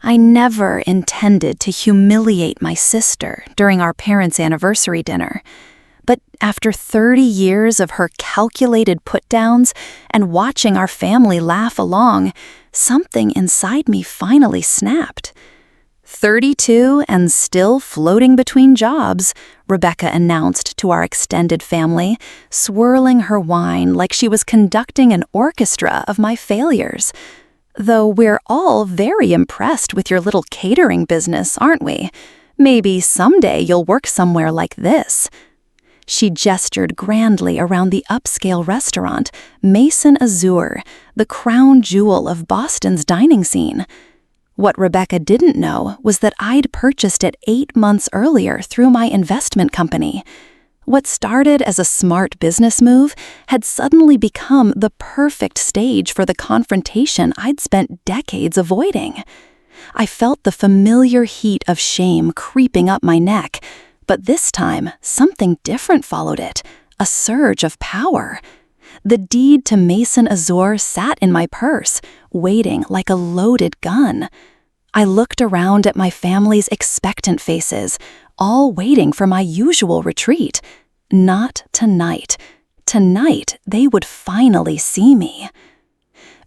I never intended to humiliate my sister during our parents' anniversary dinner. But after 30 years of her calculated put-downs and watching our family laugh along, something inside me finally snapped. 32 and still floating between jobs, Rebecca announced to our extended family, swirling her wine like she was conducting an orchestra of my failures. Though we're all very impressed with your little catering business, aren't we? Maybe someday you'll work somewhere like this. She gestured grandly around the upscale restaurant, Maison Azur, the crown jewel of Boston's dining scene. What Rebecca didn't know was that I'd purchased it 8 months earlier through my investment company. What started as a smart business move had suddenly become the perfect stage for the confrontation I'd spent decades avoiding. I felt the familiar heat of shame creeping up my neck, but this time something different followed it, a surge of power. The deed to Maison Azur sat in my purse, waiting like a loaded gun. I looked around at my family's expectant faces, all waiting for my usual retreat. Not tonight. Tonight, they would finally see me.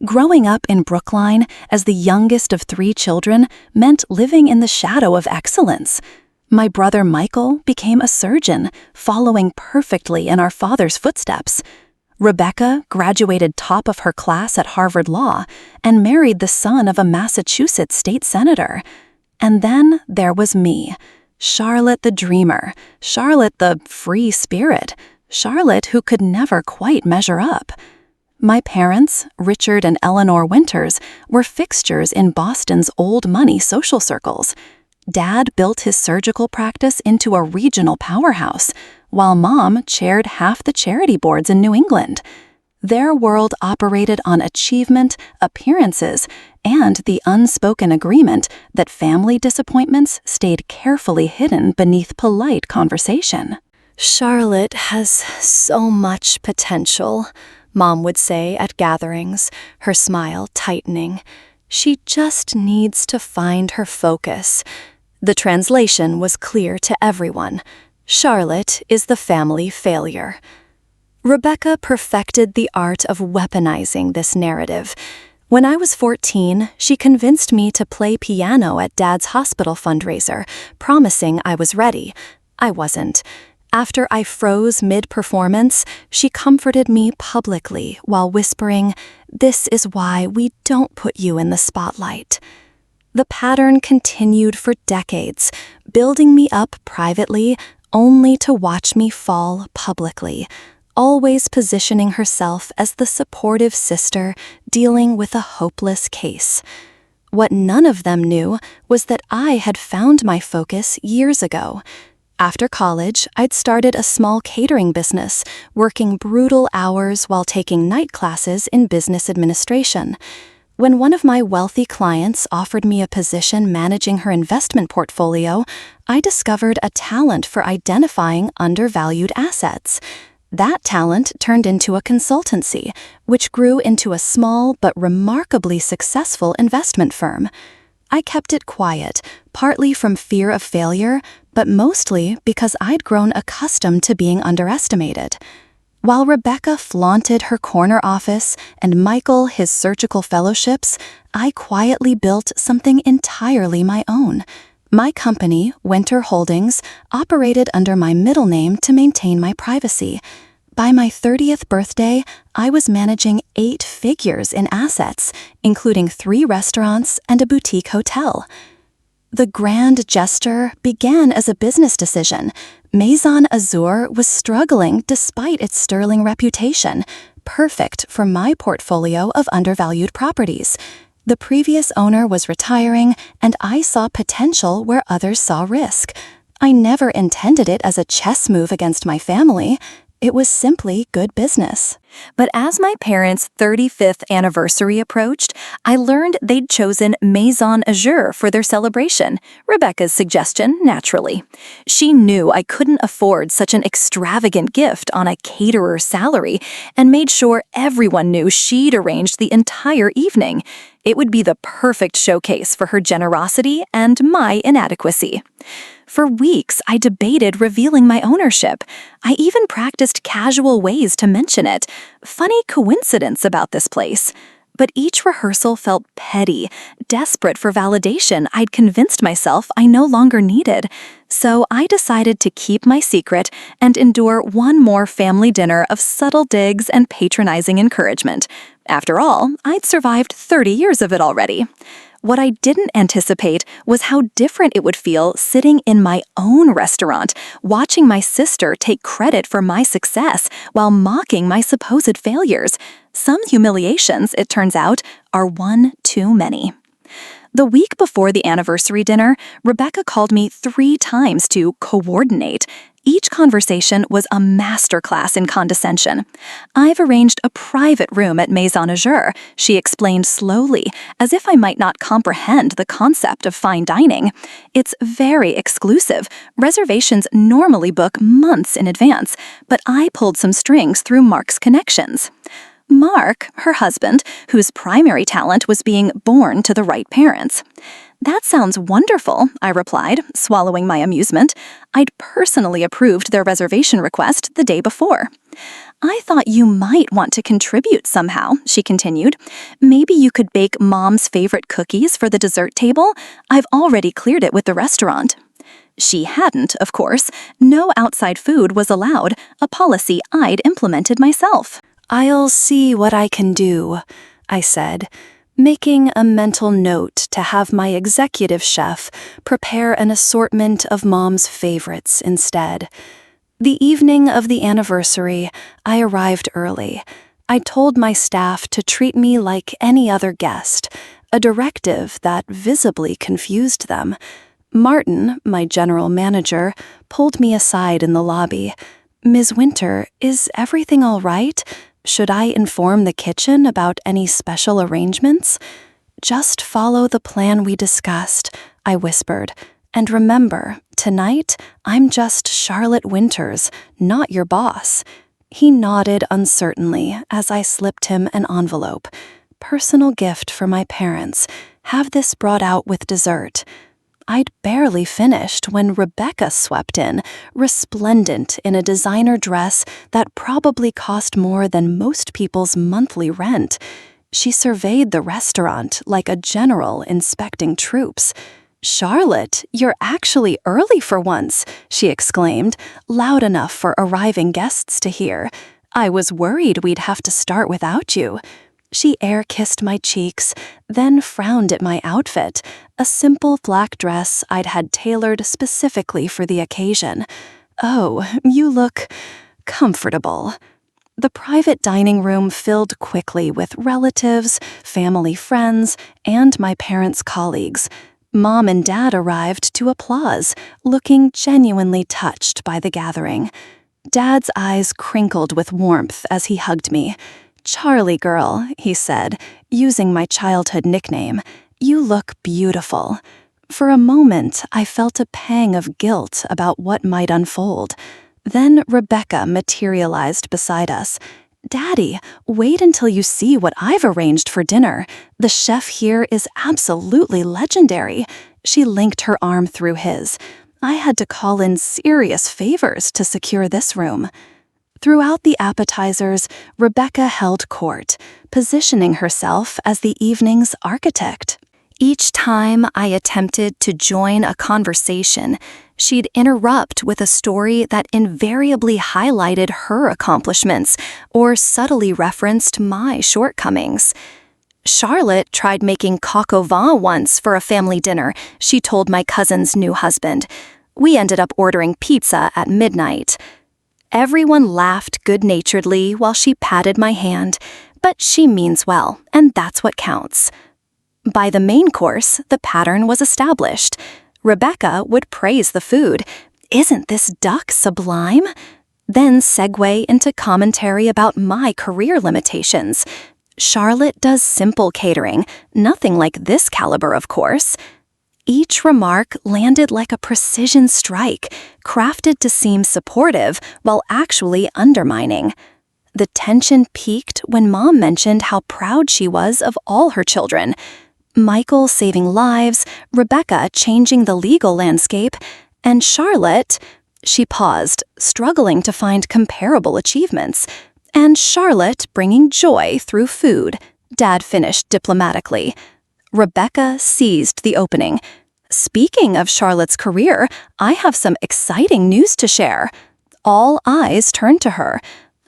Growing up in Brookline as the youngest of 3 children meant living in the shadow of excellence. My brother Michael became a surgeon, following perfectly in our father's footsteps. Rebecca graduated top of her class at Harvard Law and married the son of a Massachusetts state senator. And then there was me, Charlotte the dreamer, Charlotte the free spirit, Charlotte who could never quite measure up. My parents, Richard and Eleanor Winters, were fixtures in Boston's old money social circles. Dad built his surgical practice into a regional powerhouse, while Mom chaired half the charity boards in New England. Their world operated on achievement, appearances, and the unspoken agreement that family disappointments stayed carefully hidden beneath polite conversation. "Charlotte has so much potential," Mom would say at gatherings, her smile tightening. "She just needs to find her focus." The translation was clear to everyone. Charlotte is the family failure. Rebecca perfected the art of weaponizing this narrative. When I was 14, she convinced me to play piano at Dad's hospital fundraiser, promising I was ready. I wasn't. After I froze mid-performance, she comforted me publicly while whispering, "This is why we don't put you in the spotlight." The pattern continued for decades, building me up privately only to watch me fall publicly, always positioning herself as the supportive sister dealing with a hopeless case. What none of them knew was that I had found my focus years ago. After college, I'd started a small catering business, working brutal hours while taking night classes in business administration. When one of my wealthy clients offered me a position managing her investment portfolio, I discovered a talent for identifying undervalued assets. That talent turned into a consultancy, which grew into a small but remarkably successful investment firm. I kept it quiet, partly from fear of failure, but mostly because I'd grown accustomed to being underestimated. While Rebecca flaunted her corner office and Michael his surgical fellowships, I quietly built something entirely my own. My company, Winter Holdings, operated under my middle name to maintain my privacy. By my 30th birthday, I was managing 8 figures in assets, including 3 restaurants and a boutique hotel. The grand gesture began as a business decision. Maison Azur was struggling despite its sterling reputation, perfect for my portfolio of undervalued properties. The previous owner was retiring, and I saw potential where others saw risk. I never intended it as a chess move against my family. It was simply good business. But as my parents' 35th anniversary approached, I learned they'd chosen Maison Azur for their celebration, Rebecca's suggestion, naturally. She knew I couldn't afford such an extravagant gift on a caterer's salary and made sure everyone knew she'd arranged the entire evening. It would be the perfect showcase for her generosity and my inadequacy. For weeks, I debated revealing my ownership. I even practiced casual ways to mention it. Funny coincidence about this place. But each rehearsal felt petty, desperate for validation I'd convinced myself I no longer needed. So I decided to keep my secret and endure one more family dinner of subtle digs and patronizing encouragement. After all, I'd survived 30 years of it already. What I didn't anticipate was how different it would feel sitting in my own restaurant, watching my sister take credit for my success while mocking my supposed failures. Some humiliations, it turns out, are one too many. The week before the anniversary dinner, Rebecca called me 3 times to coordinate. Each conversation was a masterclass in condescension. "I've arranged a private room at Maison Azur," she explained slowly, as if I might not comprehend the concept of fine dining. "It's very exclusive. Reservations normally book months in advance, but I pulled some strings through Mark's connections." Mark, her husband, whose primary talent was being born to the right parents. "That sounds wonderful," I replied, swallowing my amusement. I'd personally approved their reservation request the day before. "I thought you might want to contribute somehow," she continued. "Maybe you could bake Mom's favorite cookies for the dessert table? I've already cleared it with the restaurant." She hadn't, of course. No outside food was allowed, a policy I'd implemented myself. "I'll see what I can do," I said, making a mental note to have my executive chef prepare an assortment of Mom's favorites instead. The evening of the anniversary, I arrived early. I told my staff to treat me like any other guest, a directive that visibly confused them. Martin, my general manager, pulled me aside in the lobby. "Ms. Winter, is everything all right? Should I inform the kitchen about any special arrangements?" "Just follow the plan we discussed," I whispered. "And remember, tonight, I'm just Charlotte Winters, not your boss." He nodded uncertainly as I slipped him an envelope. "Personal gift for my parents. Have this brought out with dessert." I'd barely finished when Rebecca swept in, resplendent in a designer dress that probably cost more than most people's monthly rent. She surveyed the restaurant like a general inspecting troops. "Charlotte, you're actually early for once," she exclaimed, loud enough for arriving guests to hear. "I was worried we'd have to start without you." She air-kissed my cheeks, then frowned at my outfit, a simple black dress I'd had tailored specifically for the occasion. "Oh, you look comfortable." The private dining room filled quickly with relatives, family friends, and my parents' colleagues. Mom and Dad arrived to applause, looking genuinely touched by the gathering. Dad's eyes crinkled with warmth as he hugged me. "Charlie girl," he said, using my childhood nickname, "you look beautiful." For a moment, I felt a pang of guilt about what might unfold. Then Rebecca materialized beside us. "Daddy, wait until you see what I've arranged for dinner. The chef here is absolutely legendary." She linked her arm through his. "I had to call in serious favors to secure this room." Throughout the appetizers, Rebecca held court, positioning herself as the evening's architect. Each time I attempted to join a conversation, she'd interrupt with a story that invariably highlighted her accomplishments or subtly referenced my shortcomings. "Charlotte tried making coq au vin once for a family dinner," she told my cousin's new husband. "We ended up ordering pizza at midnight." Everyone laughed good-naturedly while she patted my hand, but she means well, and that's what counts. By the main course, the pattern was established. Rebecca would praise the food. "Isn't this duck sublime?" Then segue into commentary about my career limitations. "Charlotte does simple catering, nothing like this caliber, of course." Each remark landed like a precision strike, crafted to seem supportive while actually undermining. The tension peaked when Mom mentioned how proud she was of all her children. Michael saving lives, Rebecca changing the legal landscape, and Charlotte... She paused, struggling to find comparable achievements. And Charlotte bringing joy through food, Dad finished diplomatically. Rebecca seized the opening. Speaking of Charlotte's career, I have some exciting news to share. All eyes turned to her.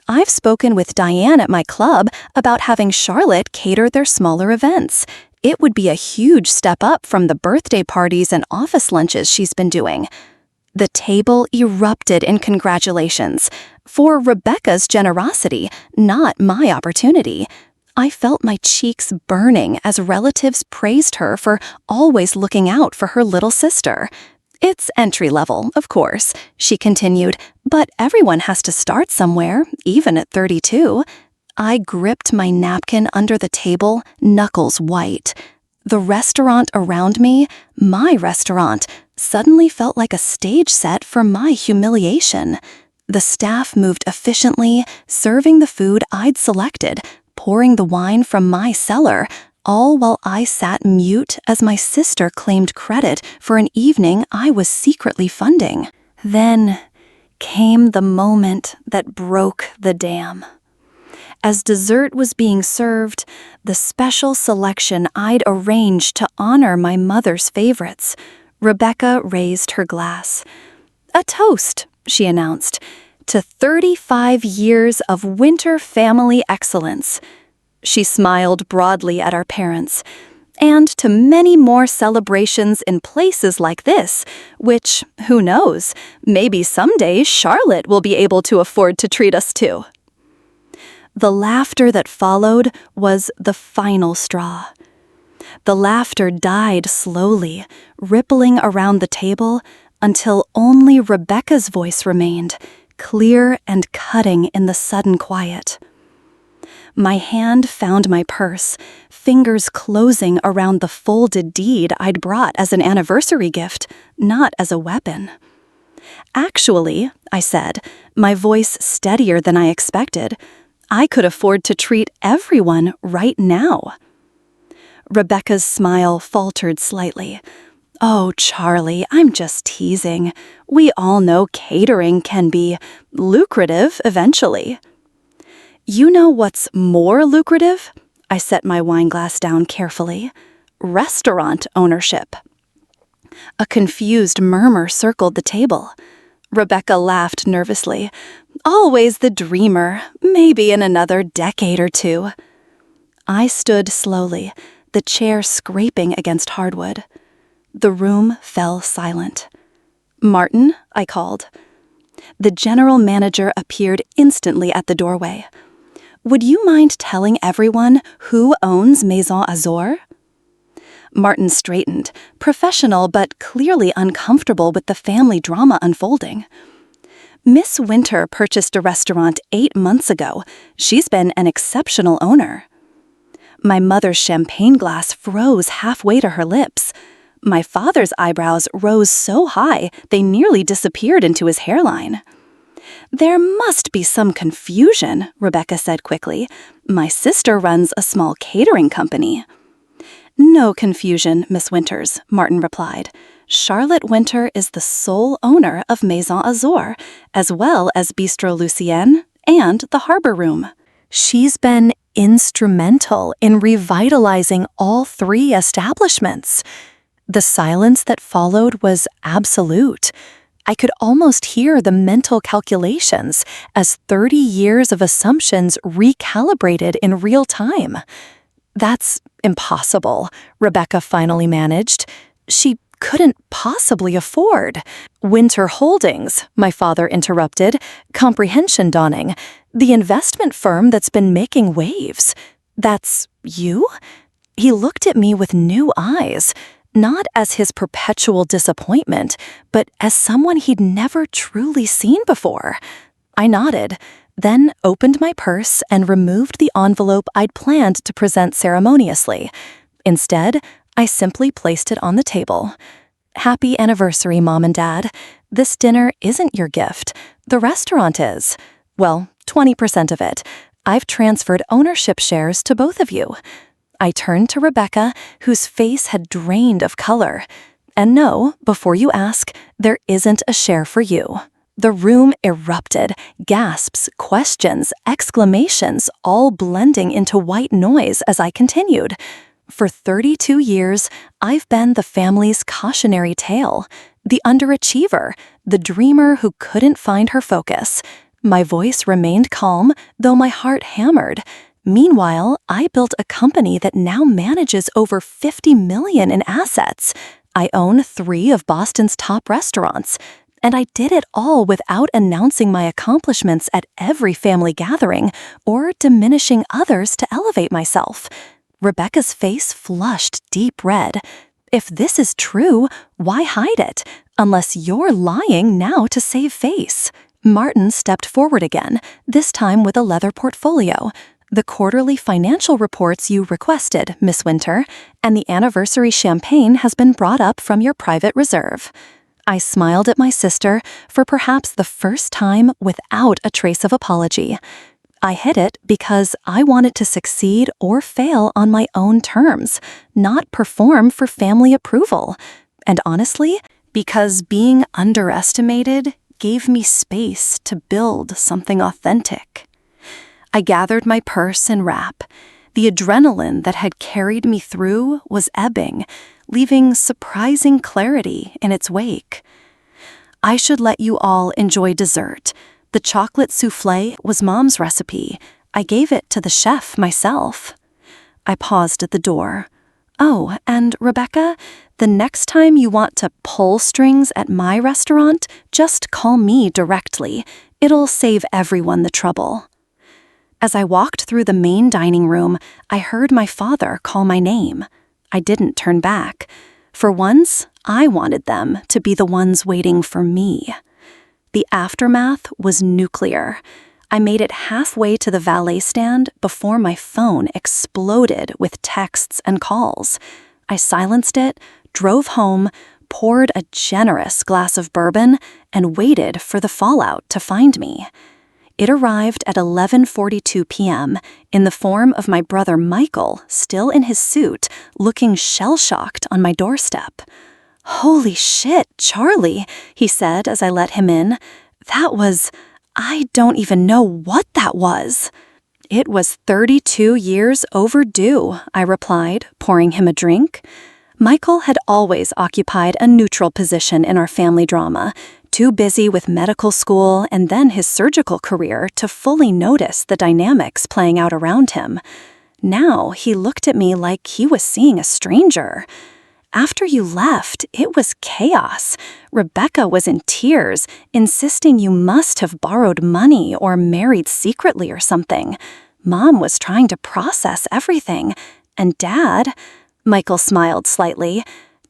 I've spoken with Diane at my club about having Charlotte cater their smaller events. It would be a huge step up from the birthday parties and office lunches she's been doing. The table erupted in congratulations. For Rebecca's generosity, not my opportunity. I felt my cheeks burning as relatives praised her for always looking out for her little sister. It's entry level, of course, she continued, but everyone has to start somewhere, even at 32. I gripped my napkin under the table, knuckles white. The restaurant around me, my restaurant, suddenly felt like a stage set for my humiliation. The staff moved efficiently, serving the food I'd selected, pouring the wine from my cellar, all while I sat mute as my sister claimed credit for an evening I was secretly funding. Then came the moment that broke the dam. As dessert was being served, the special selection I'd arranged to honor my mother's favorites, Rebecca raised her glass. "A toast," she announced, "to 35 years of Winter family excellence." She smiled broadly at our parents. "And to many more celebrations in places like this, which, who knows, maybe someday Charlotte will be able to afford to treat us to." The laughter that followed was the final straw. The laughter died slowly, rippling around the table until only Rebecca's voice remained, clear and cutting in the sudden quiet. My hand found my purse, fingers closing around the folded deed I'd brought as an anniversary gift, not as a weapon. "Actually," I said, my voice steadier than I expected, "I could afford to treat everyone right now." Rebecca's smile faltered slightly. "Oh, Charlie, I'm just teasing. We all know catering can be lucrative eventually." "You know what's more lucrative?" I set my wine glass down carefully. "Restaurant ownership." A confused murmur circled the table. Rebecca laughed nervously. "Always the dreamer, maybe in another decade or two." I stood slowly, the chair scraping against hardwood. The room fell silent. "Martin," I called. The general manager appeared instantly at the doorway. "Would you mind telling everyone who owns Maison Azur?" Martin straightened, professional but clearly uncomfortable with the family drama unfolding. "Miss Winter purchased a restaurant 8 months ago. She's been an exceptional owner." My mother's champagne glass froze halfway to her lips. My father's eyebrows rose so high they nearly disappeared into his hairline. "There must be some confusion," Rebecca said quickly. "My sister runs a small catering company." "No confusion, Miss Winters," Martin replied. "Charlotte Winter is the sole owner of Maison Azur, as well as Bistro Lucienne and the Harbor Room. She's been instrumental in revitalizing all 3 establishments." The silence that followed was absolute. I could almost hear the mental calculations as 30 years of assumptions recalibrated in real time. "That's impossible," Rebecca finally managed. "She couldn't possibly afford." "Winter Holdings," my father interrupted, comprehension dawning. "The investment firm that's been making waves. That's you?" He looked at me with new eyes, not as his perpetual disappointment, but as someone he'd never truly seen before. I nodded, then opened my purse and removed the envelope I'd planned to present ceremoniously. Instead, I simply placed it on the table. "Happy anniversary, Mom and Dad. This dinner isn't your gift. The restaurant is. Well, 20% of it. I've transferred ownership shares to both of you. I turned to Rebecca, whose face had drained of color. And no, before you ask, there isn't a share for you. The room erupted, gasps, questions, exclamations, all blending into white noise as I continued. For 32 years, I've been the family's cautionary tale, the underachiever, the dreamer who couldn't find her focus. My voice remained calm, though my heart hammered. Meanwhile, I built a company that now manages over $50 million in assets. I own 3 of Boston's top restaurants. And I did it all without announcing my accomplishments at every family gathering or diminishing others to elevate myself. Rebecca's face flushed deep red. If this is true, why hide it? Unless you're lying now to save face. Martin stepped forward again, this time with a leather portfolio. The quarterly financial reports you requested, Miss Winter, and the anniversary champagne has been brought up from your private reserve. I smiled at my sister for perhaps the first time without a trace of apology. I hid it because I wanted to succeed or fail on my own terms, not perform for family approval. And honestly, because being underestimated gave me space to build something authentic. I gathered my purse and wrap. The adrenaline that had carried me through was ebbing, leaving surprising clarity in its wake. I should let you all enjoy dessert. The chocolate soufflé was Mom's recipe. I gave it to the chef myself. I paused at the door. Oh, and Rebecca, the next time you want to pull strings at my restaurant, just call me directly. It'll save everyone the trouble. As I walked through the main dining room, I heard my father call my name. I didn't turn back. For once, I wanted them to be the ones waiting for me. The aftermath was nuclear. I made it halfway to the valet stand before my phone exploded with texts and calls. I silenced it, drove home, poured a generous glass of bourbon, and waited for the fallout to find me. It arrived at 11:42 p.m. in the form of my brother Michael, still in his suit, looking shell-shocked on my doorstep. "Holy shit, Charlie," he said as I let him in. I don't even know what that was." "It was 32 years overdue," I replied, pouring him a drink. Michael had always occupied a neutral position in our family drama, too busy with medical school and then his surgical career to fully notice the dynamics playing out around him. Now he looked at me like he was seeing a stranger. "After you left, it was chaos. Rebecca was in tears, insisting you must have borrowed money or married secretly or something. Mom was trying to process everything. And Dad," Michael smiled slightly,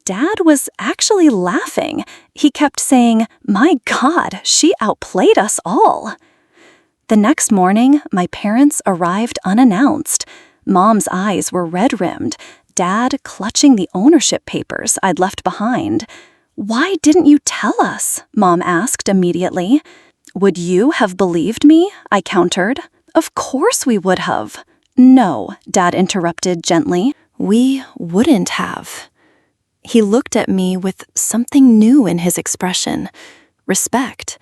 "Dad was actually laughing. He kept saying, 'My God, she outplayed us all.'" The next morning, my parents arrived unannounced. Mom's eyes were red-rimmed, Dad clutching the ownership papers I'd left behind. "Why didn't you tell us?" Mom asked immediately. "Would you have believed me?" I countered. "Of course we would have." "No," Dad interrupted gently. "We wouldn't have." He looked at me with something new in his expression. Respect.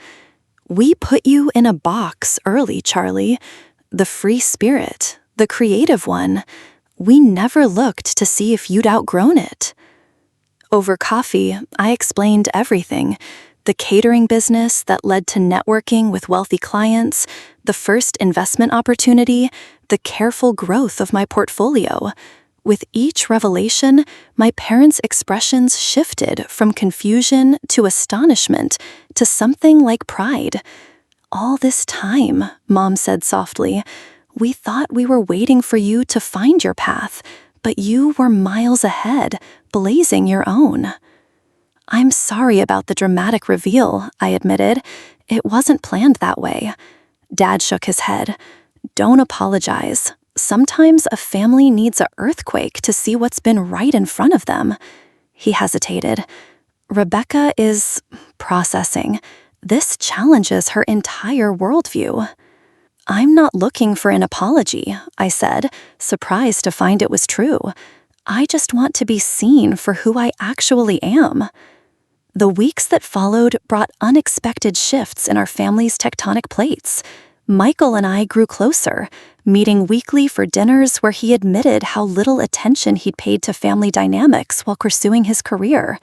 "We put you in a box early, Charlie. The free spirit, the creative one. We never looked to see if you'd outgrown it." Over coffee, I explained everything. The catering business that led to networking with wealthy clients, the first investment opportunity, the careful growth of my portfolio. With each revelation, my parents' expressions shifted from confusion to astonishment to something like pride. "All this time," Mom said softly, "we thought we were waiting for you to find your path, but you were miles ahead, blazing your own." "I'm sorry about the dramatic reveal," I admitted. "It wasn't planned that way." Dad shook his head. "Don't apologize. Sometimes a family needs an earthquake to see what's been right in front of them." He hesitated. "Rebecca is processing. This challenges her entire worldview." "I'm not looking for an apology," I said, surprised to find it was true. "I just want to be seen for who I actually am." The weeks that followed brought unexpected shifts in our family's tectonic plates. Michael and I grew closer, meeting weekly for dinners where he admitted how little attention he'd paid to family dynamics while pursuing his career.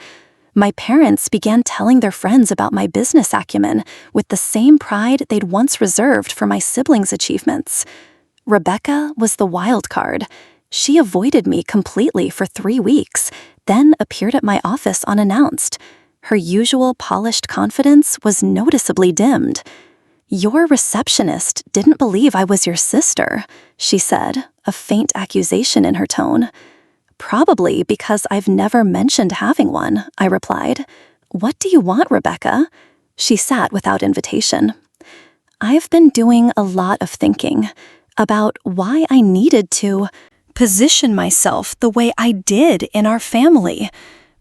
My parents began telling their friends about my business acumen with the same pride they'd once reserved for my siblings' achievements. Rebecca was the wild card. She avoided me completely for 3 weeks, then appeared at my office unannounced. Her usual polished confidence was noticeably dimmed. "Your receptionist didn't believe I was your sister," she said, a faint accusation in her tone. "Probably because I've never mentioned having one," I replied. "What do you want, Rebecca?" She sat without invitation. "I've been doing a lot of thinking about why I needed to position myself the way I did in our family."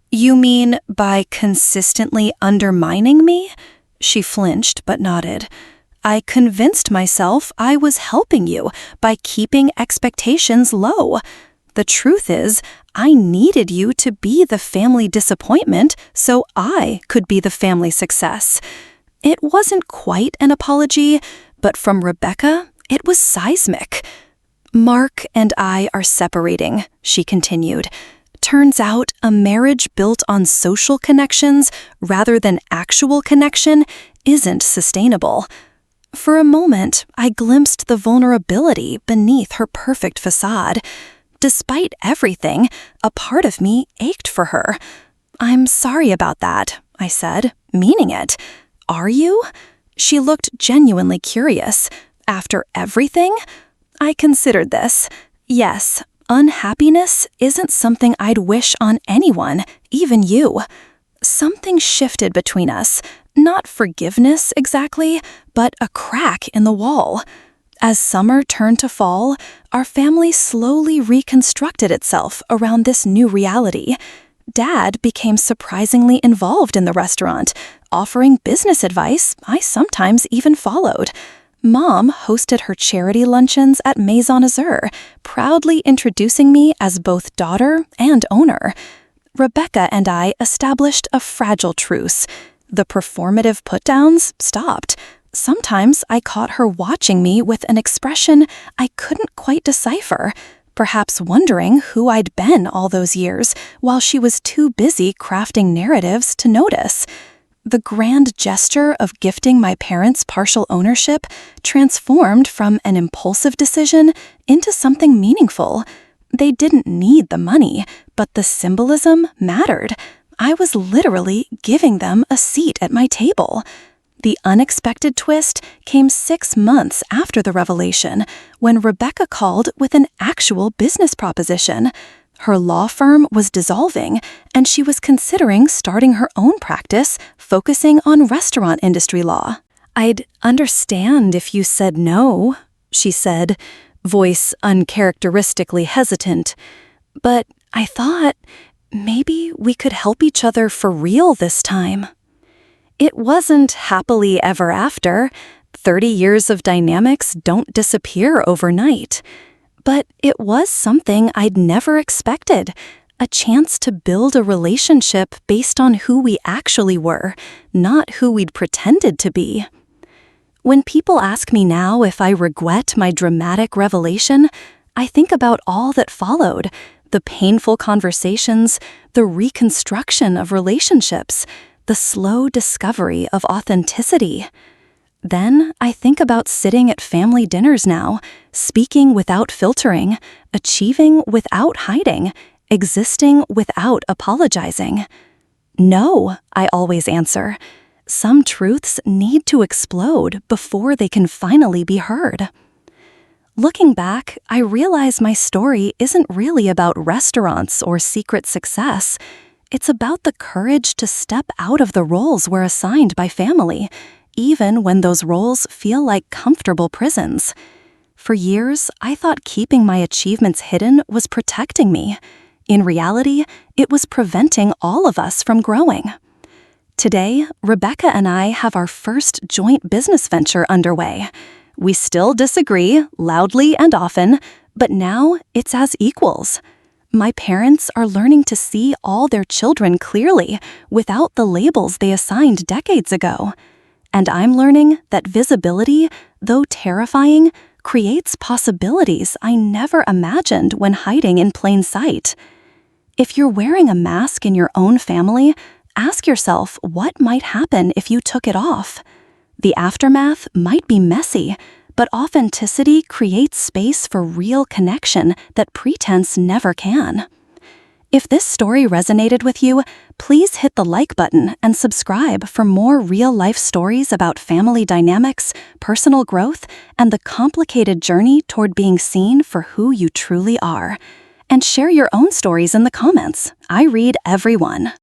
"You mean by consistently undermining me?" She flinched but nodded. "I convinced myself I was helping you by keeping expectations low. The truth is, I needed you to be the family disappointment so I could be the family success." It wasn't quite an apology, but from Rebecca, it was seismic. "Mark and I are separating," she continued. "Turns out a marriage built on social connections rather than actual connection isn't sustainable." For a moment, I glimpsed the vulnerability beneath her perfect facade. Despite everything, a part of me ached for her. "I'm sorry about that," I said, meaning it. "Are you?" She looked genuinely curious. "After everything?" I considered this. Yes, unhappiness isn't something I'd wish on anyone, even you. Something shifted between us. Not forgiveness exactly, but a crack in the wall. As summer turned to fall, our family slowly reconstructed itself around this new reality. Dad became surprisingly involved in the restaurant, offering business advice I sometimes even followed. Mom hosted her charity luncheons at Maison Azur, proudly introducing me as both daughter and owner. Rebecca and I established a fragile truce. The performative put-downs stopped. Sometimes I caught her watching me with an expression I couldn't quite decipher, perhaps wondering who I'd been all those years while she was too busy crafting narratives to notice. The grand gesture of gifting my parents partial ownership transformed from an impulsive decision into something meaningful. They didn't need the money, but the symbolism mattered. I was literally giving them a seat at my table. The unexpected twist came 6 months after the revelation, when Rebecca called with an actual business proposition. Her law firm was dissolving, and she was considering starting her own practice, focusing on restaurant industry law. "I'd understand if you said no," she said, voice uncharacteristically hesitant. "But I thought maybe we could help each other for real this time." It wasn't happily ever after. 30 years of dynamics don't disappear overnight. But it was something I'd never expected, a chance to build a relationship based on who we actually were, not who we'd pretended to be. When people ask me now if I regret my dramatic revelation, I think about all that followed, the painful conversations, the reconstruction of relationships, the slow discovery of authenticity. Then I think about sitting at family dinners now, speaking without filtering, achieving without hiding, existing without apologizing. "No," I always answer. Some truths need to explode before they can finally be heard. Looking back, I realize my story isn't really about restaurants or secret success. It's about the courage to step out of the roles we're assigned by family, even when those roles feel like comfortable prisons. For years, I thought keeping my achievements hidden was protecting me. In reality, it was preventing all of us from growing. Today, Rebecca and I have our first joint business venture underway. We still disagree, loudly and often, but now it's as equals. My parents are learning to see all their children clearly without the labels they assigned decades ago. And I'm learning that visibility, though terrifying, creates possibilities I never imagined when hiding in plain sight. If you're wearing a mask in your own family, ask yourself what might happen if you took it off. The aftermath might be messy, but authenticity creates space for real connection that pretense never can. If this story resonated with you, please hit the like button and subscribe for more real-life stories about family dynamics, personal growth, and the complicated journey toward being seen for who you truly are. And share your own stories in the comments. I read every one.